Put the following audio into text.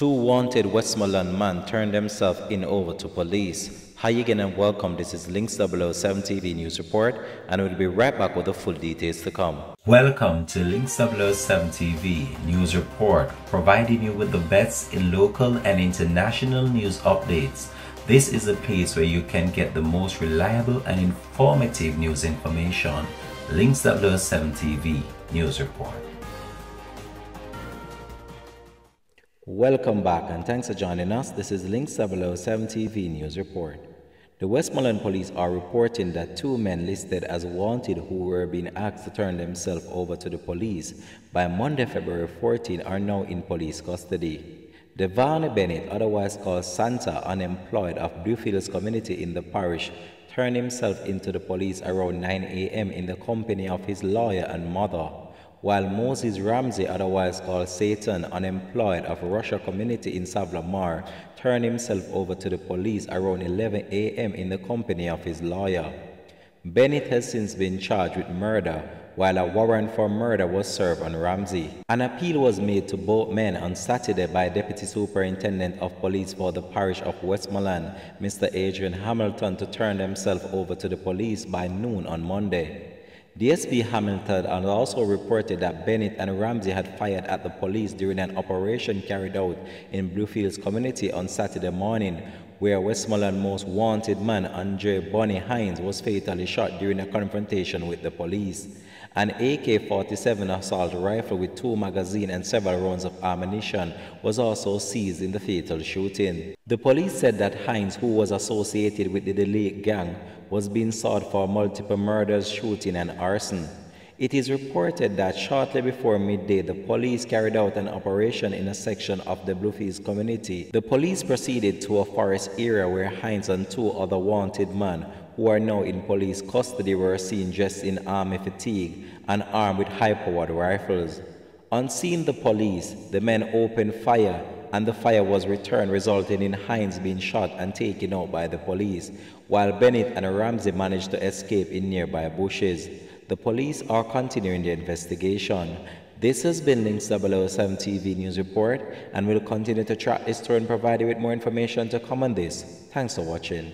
Two wanted Westmoreland men turned themselves in over to police. Hi again and welcome. This is Links 007 TV News Report, and we'll be right back with the full details to come. Welcome to Links 007 TV News Report, providing you with the best in local and international news updates. This is a place where you can get the most reliable and informative news information. Links 007 TV News Report. Welcome back and thanks for joining us. This is Links 007 TV News Report. The Westmoreland police are reporting that two men listed as wanted who were being asked to turn themselves over to the police by Monday, February 14 are now in police custody. Devane Bennett, otherwise called Santa, unemployed of Bluefields community in the parish, turned himself into the police around 9 a.m. in the company of his lawyer and mother, while Moses Ramsey, otherwise called Satan, unemployed of Russia community in Savlamar, turned himself over to the police around 11 a.m. in the company of his lawyer. Bennett has since been charged with murder, while a warrant for murder was served on Ramsey. An appeal was made to both men on Saturday by Deputy Superintendent of Police for the parish of Westmoreland, Mr. Adrian Hamilton, to turn themselves over to the police by noon on Monday. DSP Hamilton had also reported that Bennett and Ramsey had fired at the police during an operation carried out in Bluefields community on Saturday morning, where Westmoreland most wanted man Andre Bonnie Hines was fatally shot during a confrontation with the police. An AK-47 assault rifle with 2 magazines and several rounds of ammunition was also seized in the fatal shooting. The police said that Hines, who was associated with the Delake gang, was being sought for multiple murders, shooting, and arson. It is reported that shortly before midday, the police carried out an operation in a section of the Bluefields community. The police proceeded to a forest area where Hines and 2 other wanted men, who are now in police custody, were seen dressed in army fatigue and armed with high-powered rifles. On seeing the police, the men opened fire, and the fire was returned, resulting in Hines being shot and taken out by the police, while Bennett and Ramsey managed to escape in nearby bushes. The police are continuing the investigation. This has been Links 007 TV News Report, and we'll continue to track this story and provide you with more information to come on this. Thanks for watching.